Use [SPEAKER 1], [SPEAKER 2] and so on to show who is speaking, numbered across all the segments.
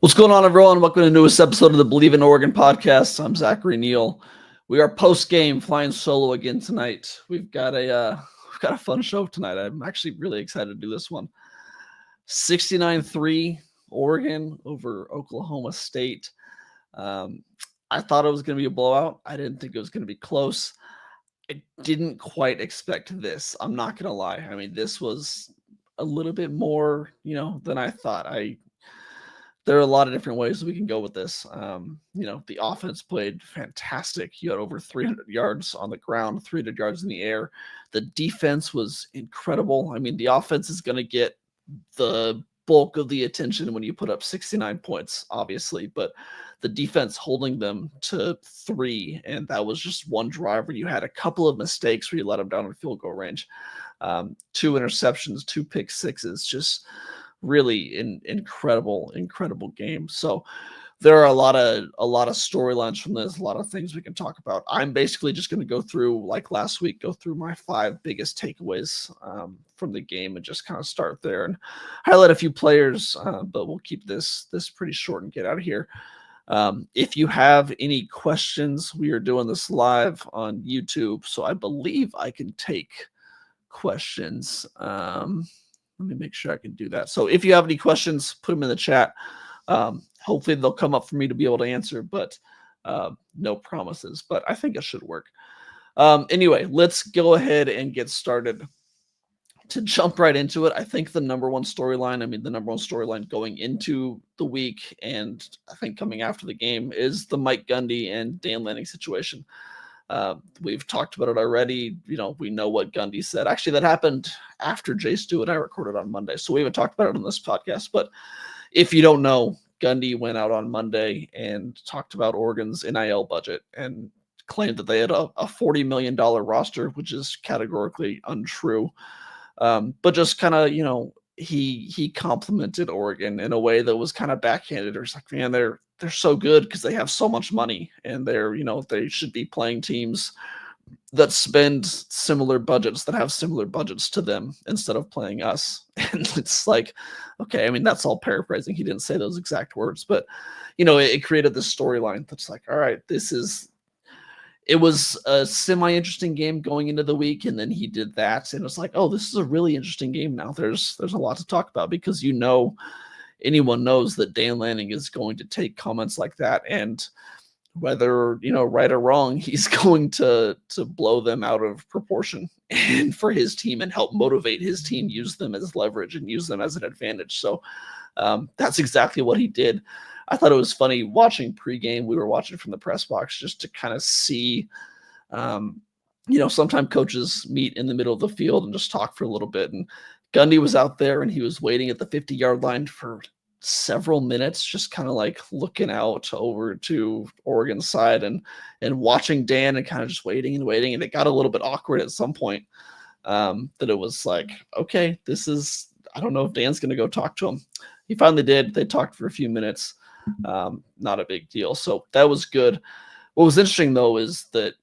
[SPEAKER 1] What's going on, everyone? Welcome to the newest episode of the Bleav in Oregon podcast. I'm Zachary Neal. We are post-game flying solo again tonight. We've got a fun show tonight. I'm actually really excited to do this one. 69-3 Oregon over Oklahoma State. I thought it was going to be a blowout. I didn't think it was going to be close. I didn't quite expect this. I'm not going to lie. I mean, this was a little bit more, than I thought. There are a lot of different ways we can go with this. The offense played fantastic. You had over 300 yards on the ground, 300 yards in the air. The defense was incredible. I mean, the offense is going to get the bulk of the attention when you put up 69 points, obviously, but the defense holding them to 3, and that was just one drive where you had a couple of mistakes where you let them down in field goal range. 2 interceptions, 2 pick sixes, just really incredible game. So there are a lot of storylines from this, a lot of things we can talk about. I'm basically just going to go through, like last week, go through my 5 biggest takeaways from the game and just kind of start there and highlight a few players, but we'll keep this pretty short and get out of here. If you have any questions, we are doing this live on YouTube, so I believe I can take questions. Let me make sure I can do that. So if you have any questions, put them in the chat. Hopefully they'll come up for me to be able to answer, but no promises, but I think it should work. Anyway, let's go ahead and get started. To jump right into it, I think the number one storyline going into the week and I think coming after the game is the Mike Gundy and Dan Lanning situation. We've talked about it already. We know what Gundy said. Actually, that happened after Jay Stu and I recorded on Monday, so we haven't talked about it on this podcast. But if you don't know, Gundy went out on Monday and talked about Oregon's NIL budget and claimed that they had a $40 million roster, which is categorically untrue. But just kind of, he complimented Oregon in a way that was kind of backhanded. Or it's like, man, they're so good because they have so much money and they should be playing teams that spend similar budgets, that have similar budgets to them instead of playing us. And it's like, okay, I mean, that's all paraphrasing. He didn't say those exact words, but it created this storyline that's like, all right, it was a semi-interesting game going into the week, and then he did that, and it's like, oh, this is a really interesting game now. There's a lot to talk about because anyone knows that Dan Lanning is going to take comments like that, and whether right or wrong, he's going to blow them out of proportion and for his team and help motivate his team, use them as leverage and use them as an advantage. So that's exactly what he did. I thought it was funny watching pregame. We were watching from the press box just to kind of see, sometimes coaches meet in the middle of the field and just talk for a little bit. And Gundy was out there and he was waiting at the 50-yard line for several minutes, just kind of like looking out over to Oregon's side and watching Dan and kind of just waiting. And it got a little bit awkward at some point that it was like, okay, I don't know if Dan's going to go talk to him. He finally did. They talked for a few minutes. Not a big deal. So that was good. What was interesting though is that,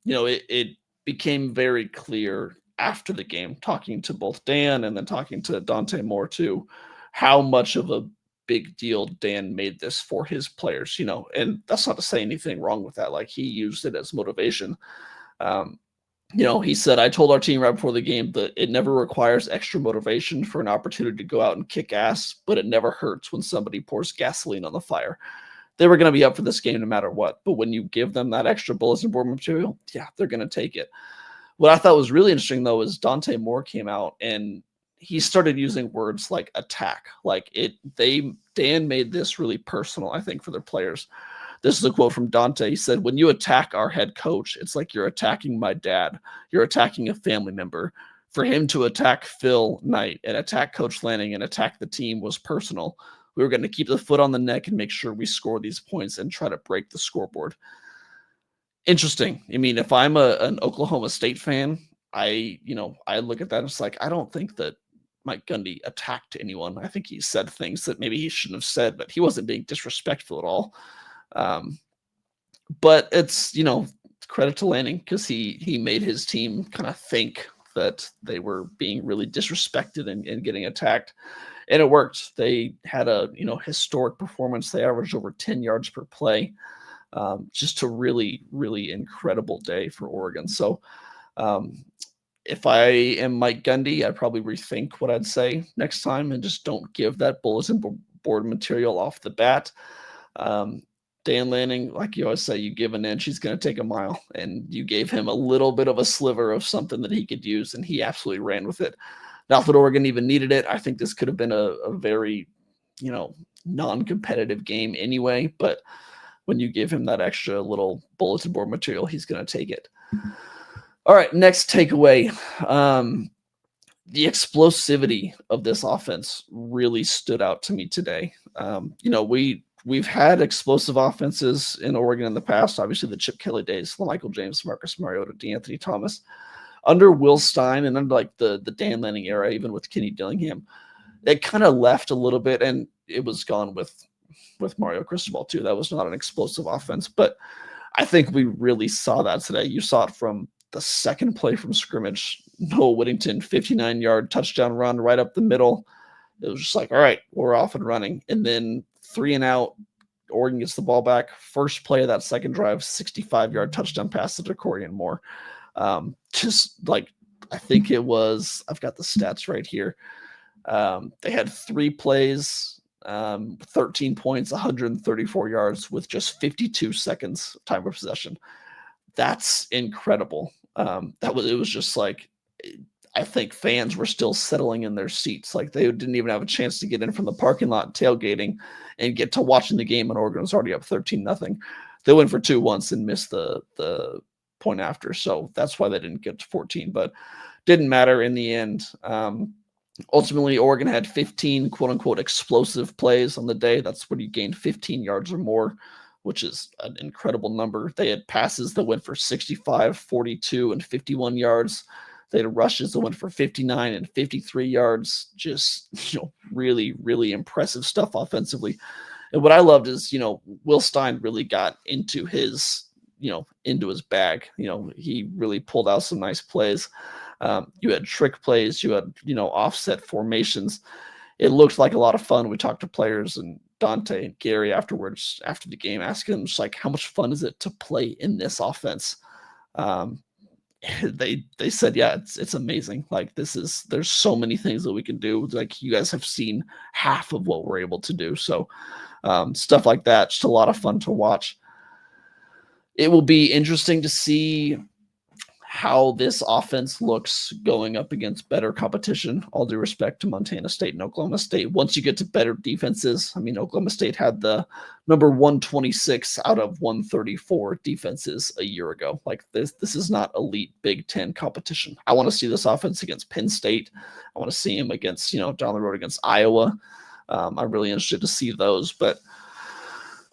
[SPEAKER 1] it became very clear after the game, talking to both Dan and then talking to Dante more too, how much of a big deal Dan made this for his players, and that's not to say anything wrong with that. Like, he used it as motivation. He said, I told our team right before the game that it never requires extra motivation for an opportunity to go out and kick ass, but it never hurts when somebody pours gasoline on the fire. They were going to be up for this game no matter what, but when you give them that extra bulletin board material, yeah, they're going to take it. What I thought was really interesting, though, is Dante Moore came out and he started using words like attack. Like, Dan made this really personal, I think, for their players. This is a quote from Dante. He said, when you attack our head coach, it's like you're attacking my dad. You're attacking a family member. For him to attack Phil Knight and attack Coach Lanning and attack the team was personal. We were going to keep the foot on the neck and make sure we score these points and try to break the scoreboard. Interesting. I mean, if I'm an Oklahoma State fan, I look at that and it's like, I don't think that Mike Gundy attacked anyone. I think he said things that maybe he shouldn't have said, but he wasn't being disrespectful at all. But it's, credit to Lanning because he made his team kind of think that they were being really disrespected and getting attacked. And it worked. They had a historic performance. They averaged over 10 yards per play. Just a really, really incredible day for Oregon. So if I am Mike Gundy, I'd probably rethink what I'd say next time and just don't give that bulletin board material off the bat. Dan Lanning, like you always say, you give an inch, he's going to take a mile. And you gave him a little bit of a sliver of something that he could use, and he absolutely ran with it. Not that Oregon even needed it. I think this could have been a very, non-competitive game anyway. But when you give him that extra little bulletin board material, he's going to take it. All right, next takeaway. The explosivity of this offense really stood out to me today. We've had explosive offenses in Oregon in the past. Obviously, the Chip Kelly days, Michael James, Marcus Mariota, DeAnthony Thomas. Under Will Stein and under like the Dan Lanning era, even with Kenny Dillingham, it kind of left a little bit, and it was gone with Mario Cristobal too. That was not an explosive offense, but I think we really saw that today. You saw it from the second play from scrimmage. Noah Whittington, 59-yard touchdown run right up the middle. It was just like, all right, we're off and running. And then 3 and out, Oregon gets the ball back. First play of that second drive, 65-yard touchdown pass to Decorian Moore. Just like, I think it was, I've got the stats right here. They had 3 plays, 13 points, 134 yards with just 52 seconds time of possession. That's incredible. It was just like, I think fans were still settling in their seats. Like they didn't even have a chance to get in from the parking lot tailgating and get to watching the game, and Oregon was already up 13-0. They went for 2 once and missed the point after. So that's why they didn't get to 14, but didn't matter in the end. Ultimately, Oregon had 15 quote unquote explosive plays on the day. That's when you gained 15 yards or more, which is an incredible number. They had passes that went for 65, 42, and 51 yards. They had rushes that went for 59 and 53 yards. Just, really, really impressive stuff offensively. And what I loved is, Will Stein really got into his bag. He really pulled out some nice plays. You had trick plays, you had, offset formations. It looked like a lot of fun. We talked to players and Dante and Gary afterwards, after the game, asking them just like, how much fun is it to play in this offense? They said, yeah, it's amazing. Like there's so many things that we can do. Like you guys have seen half of what we're able to do. So stuff like that, just a lot of fun to watch. It will be interesting to see how this offense looks going up against better competition, all due respect to Montana State and Oklahoma State. Once you get to better defenses, I mean, Oklahoma State had the number 126 out of 134 defenses a year ago. Like this is not elite Big Ten competition. I want to see this offense against Penn State. I want to see him against, down the road against Iowa. I'm really interested to see those. But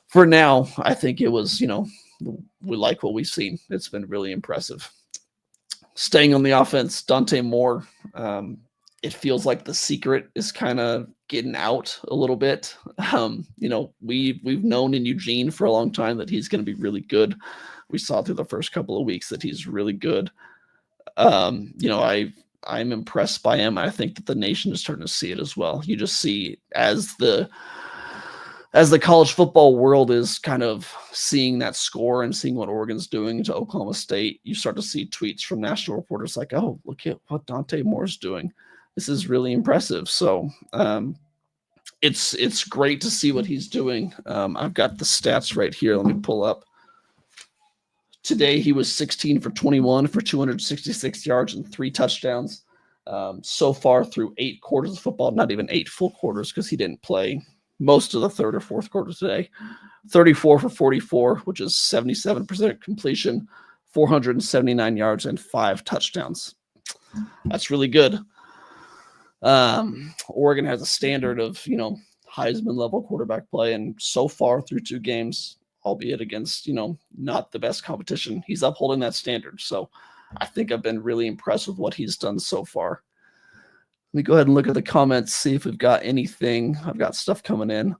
[SPEAKER 1] for now, I think it was, we like what we've seen. It's been really impressive. Staying on the offense, Dante Moore, it feels like the secret is kind of getting out a little bit. We've known in Eugene for a long time that he's going to be really good. We saw through the first couple of weeks that he's really good. I'm impressed by him. I think that the nation is starting to see it as well. You just see as the college football world is kind of seeing that score and seeing what Oregon's doing to Oklahoma State, you start to see tweets from national reporters like, oh, look at what Dante Moore's doing. This is really impressive. So it's great to see what he's doing. I've got the stats right here. Let me pull up. Today, he was 16 for 21 for 266 yards and 3 touchdowns. So far through 8 quarters of football, not even 8 full quarters because he didn't play most of the third or fourth quarter today. 34 for 44, which is 77% completion, 479 yards, and 5 touchdowns. That's really good. Oregon has a standard of, Heisman level quarterback play, and so far through 2 games, albeit against, not the best competition, he's upholding that standard. So I think I've been really impressed with what he's done so far. Let me go ahead and look at the comments, see if we've got anything. I've got stuff coming in.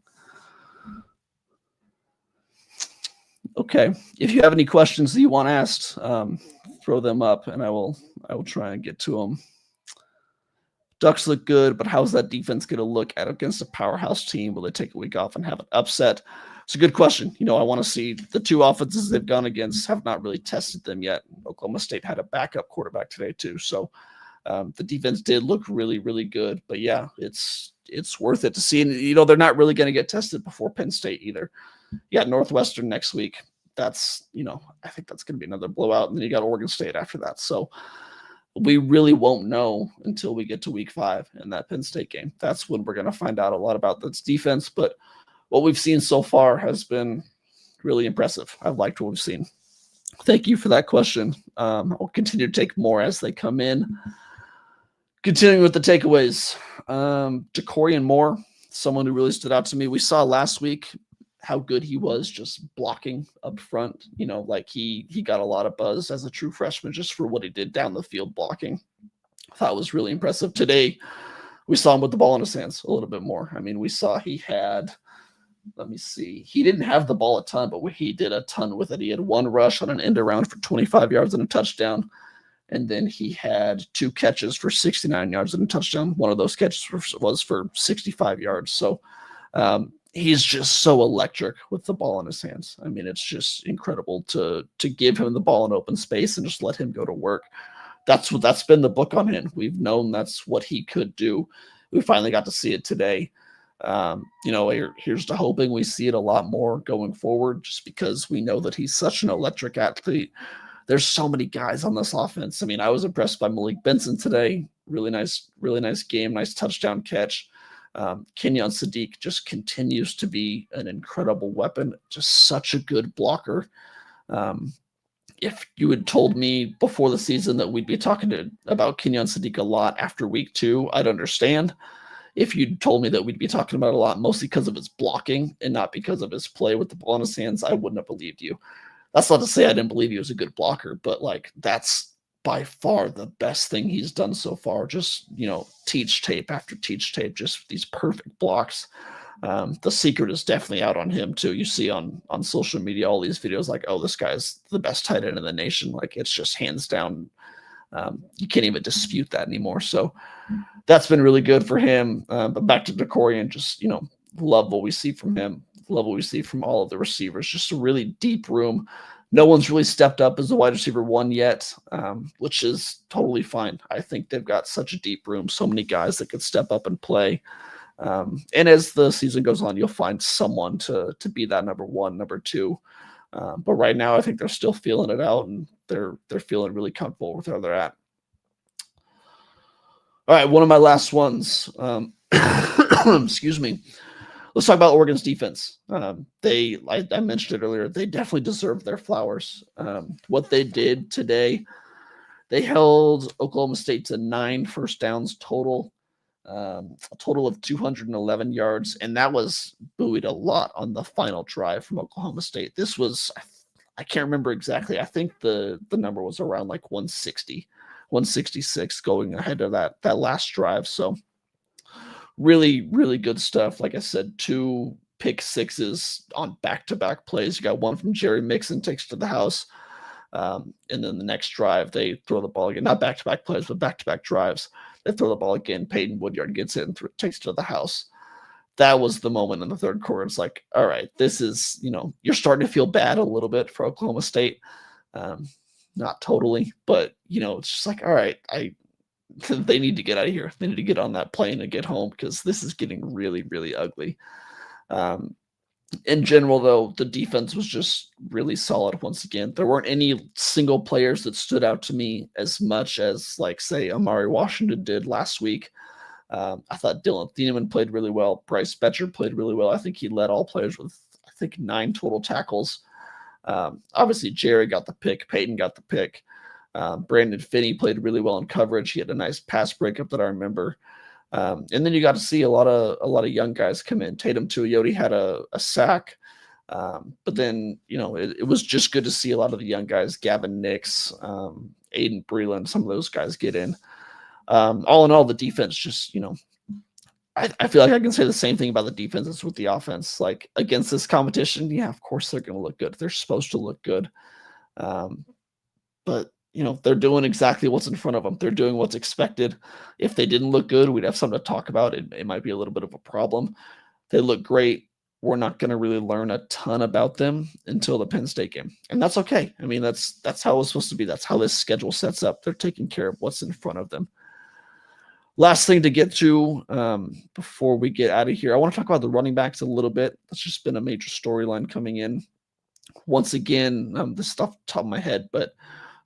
[SPEAKER 1] Okay. If you have any questions that you want asked, throw them up and I will try and get to them. Ducks look good, but how's that defense going to look at against a powerhouse team? Will they take a week off and have an upset? It's a good question. I want to see the two offenses they've gone against have not really tested them yet. Oklahoma State had a backup quarterback today too, so the defense did look really, really good. But yeah, it's worth it to see. And they're not really going to get tested before Penn State either. You got Northwestern next week. That's I think that's going to be another blowout, and then you got Oregon State after that. So we really won't know until we get to week 5 in that Penn State game. That's when we're going to find out a lot about this defense. But what we've seen so far has been really impressive. I've liked what we've seen. Thank you for that question. I'll continue to take more as they come in. Continuing with the takeaways, Ja'Cory Moore, someone who really stood out to me. We saw last week how good he was just blocking up front. He got a lot of buzz as a true freshman just for what he did down the field blocking. I thought it was really impressive. Today, we saw him with the ball in his hands a little bit more. I mean, we saw he had, let me see, he didn't have the ball a ton, but he did a ton with it. He had one rush on an end around for 25 yards and a touchdown. And then he had 2 catches for 69 yards and a touchdown. One of those catches was for 65 yards. So he's just so electric with the ball in his hands. I mean, it's just incredible to give him the ball in open space and just let him go to work. That's been the book on him. We've known that's what he could do. We finally got to see it today. Here's to hoping we see it a lot more going forward, just because we know that he's such an electric athlete. There's so many guys on this offense. I mean, I was impressed by Malik Benson today. Really nice game, nice touchdown catch. Kenyon Sadiq just continues to be an incredible weapon, just such a good blocker. If you had told me before the season that we'd be talking about Kenyon Sadiq a lot after week 2, I'd understand. If you'd told me that we'd be talking about it a lot, mostly because of his blocking and not because of his play with the ball in his hands, I wouldn't have believed you. That's not to say I didn't believe he was a good blocker, but that's by far the best thing he's done so far. Just, teach tape after teach tape, just these perfect blocks. The secret is definitely out on him too. You see on social media, all these videos like, oh, this guy's the best tight end in the nation. Like, it's just hands down. You can't even dispute that anymore. So that's been really good for him. But back to Ja'Cory, and just, love what we see from him. Love what we see from all of the receivers. Just a really deep room. No one's really stepped up as a wide receiver 1 yet, which is totally fine. I think they've got such a deep room, so many guys that could step up and play. And as the season goes on, you'll find someone to be that number 1, number 2. But right now, I think they're still feeling it out, and they're feeling really comfortable with where they're at. All right, one of my last ones. Excuse me. Let's talk about Oregon's defense. I mentioned it earlier. They definitely deserve their flowers. What they did today, they held Oklahoma State to 9 first downs total, a total of 211 yards, and that was buoyed a lot on the final drive from Oklahoma State. This was, I can't remember exactly. I think the number was around like 160, 166 going ahead of that last drive. So really, really good stuff. Like I said, 2 pick sixes on back-to-back plays. You got one from Jerry Mixon, takes to the house. And then the next drive, they throw the ball again. Not back-to-back plays, but back-to-back drives. They throw the ball again. Peyton Woodyard gets it and takes to the house. That was the moment in the third quarter. It's like, all right, this is, you're starting to feel bad a little bit for Oklahoma State. Not totally, but, it's just like, all right, they need to get out of here. They need to get on that plane and get home, because this is getting really, really ugly. In general, though, the defense was just really solid once again. There weren't any single players that stood out to me as much as, like, say, Amari Washington did last week. I thought Dylan Thieneman played really well. Bryce Betcher played really well. I think he led all players with, 9 total tackles. Obviously, Jerry got the pick. Peyton got the pick. Brandon Finney played really well in coverage. He had a nice pass breakup that I remember. And then you got to see a lot of young guys come in. Tatum Tuioti had a sack. But then, it was just good to see a lot of the young guys, Gavin Nix, Aiden Breland, some of those guys get in. All in all, the defense just, I feel like I can say the same thing about the defense as with the offense. Like, against this competition, yeah, of course they're going to look good. They're supposed to look good. But they're doing exactly what's in front of them. They're doing what's expected. If they didn't look good, we'd have something to talk about. It might be a little bit of a problem. They look great. We're not going to really learn a ton about them until the Penn State game. And that's okay. I mean, that's how it's supposed to be. That's how this schedule sets up. They're taking care of what's in front of them. Last thing to get to before we get out of here, I want to talk about the running backs a little bit. That's just been a major storyline coming in. Once again, this stuff top of my head, but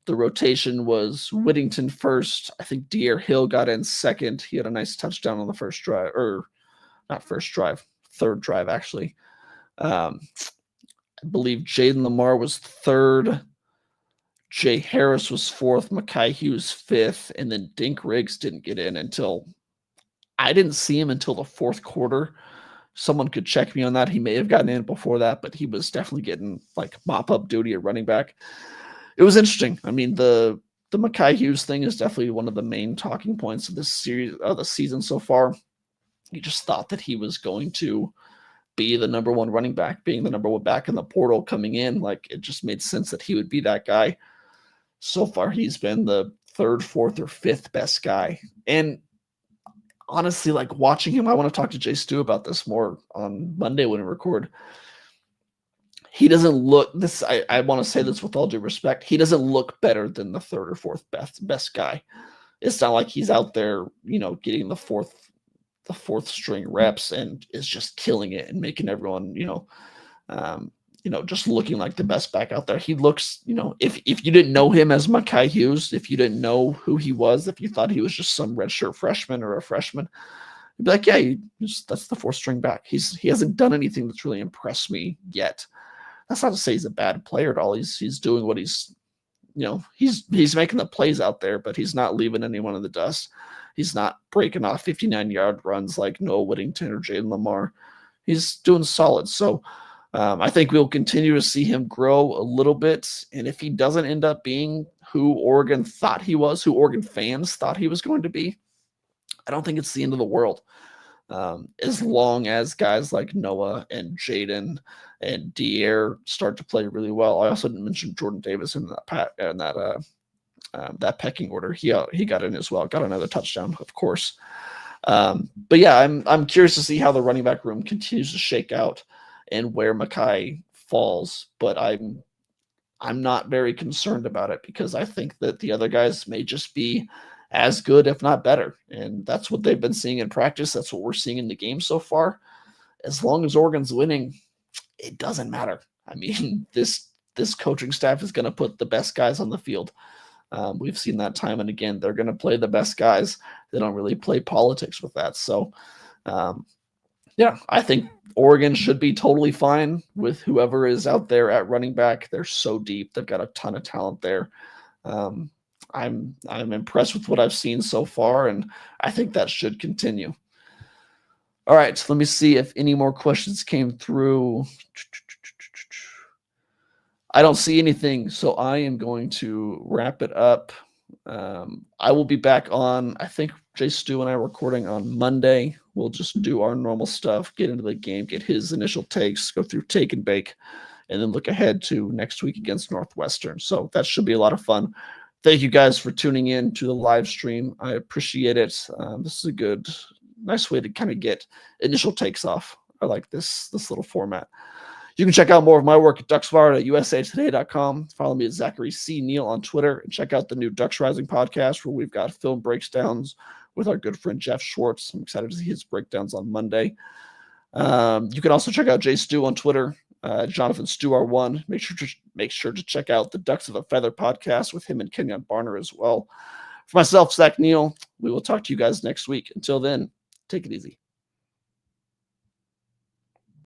[SPEAKER 1] the rotation was Whittington first. I think De'Aaron Hill got in second. He had a nice touchdown on the first drive, or not first drive, third drive, actually. I Bleav Jayden Limar was third. Jay Harris was fourth. Mekhi Hughes fifth. And then Dink Riggs didn't get in until I didn't see him until the fourth quarter. Someone could check me on that. He may have gotten in before that, but he was definitely getting like mop-up duty at running back. It was interesting. I mean, the Mekhi Hughes thing is definitely one of the main talking points of this series of the season so far. You just thought that he was going to be the number one running back, being the number one back in the portal coming in. Like, it just made sense that he would be that guy. So far, he's been the third, fourth, or fifth best guy. And honestly, like watching him, I want to talk to Jay Stu about this more on Monday when we record. He doesn't look this. I want to say this with all due respect. He doesn't look better than the third or fourth best guy. It's not like he's out there, getting the fourth string reps and is just killing it and making everyone, just looking like the best back out there. He looks, if you didn't know him as Mekhi Hughes, if you didn't know who he was, if you thought he was just some redshirt freshman or a freshman, you'd be like, yeah, that's the fourth string back. He hasn't done anything that's really impressed me yet. That's not to say he's a bad player at all. He's doing what he's making the plays out there, but he's not leaving anyone in the dust. He's not breaking off 59-yard runs like Noah Whittington or Jayden Limar. He's doing solid. So I think we'll continue to see him grow a little bit. And if he doesn't end up being who Oregon thought he was, who Oregon fans thought he was going to be, I don't think it's the end of the world. As long as guys like Noah and Jaden and De'Aaron start to play really well. I also didn't mention Jordan Davis in that pecking order. He got in as well, got another touchdown, of course. But yeah, I'm curious to see how the running back room continues to shake out and where Mekhi falls. But I'm not very concerned about it because I think that the other guys may just be as good, if not better. And that's what they've been seeing in practice. That's what we're seeing in the game so far. As long as Oregon's winning, it doesn't matter. I mean, this coaching staff is going to put the best guys on the field. We've seen that time and again. They're going to play the best guys. They don't really play politics with that. So, yeah, I think Oregon should be totally fine with whoever is out there at running back. They're so deep. They've got a ton of talent there. I'm impressed with what I've seen so far, and I think that should continue. All right, so let me see if any more questions came through. I don't see anything, so I am going to wrap it up. I will be back on, I think Jay Stu and I are recording on Monday. We'll just do our normal stuff, get into the game, get his initial takes, go through take and bake, and then look ahead to next week against Northwestern. So that should be a lot of fun. Thank you guys for tuning in to the live stream. I appreciate it. This is a nice way to kind of get initial takes off. I like this little format. You can check out more of my work at DucksWire at usatoday.com. Follow me at Zachary C. Neal on Twitter, and check out the new Ducks Rising podcast where we've got film breakdowns with our good friend Jeff Schwartz. I'm excited to see his breakdowns on Monday. You can also check out Jay Stu on Twitter, Jonathan Stu R1. Make sure to check out the Ducks of a Feather podcast with him and Kenyon Barner as well. For myself, Zach Neal, we will talk to you guys next week. Until then, take it easy.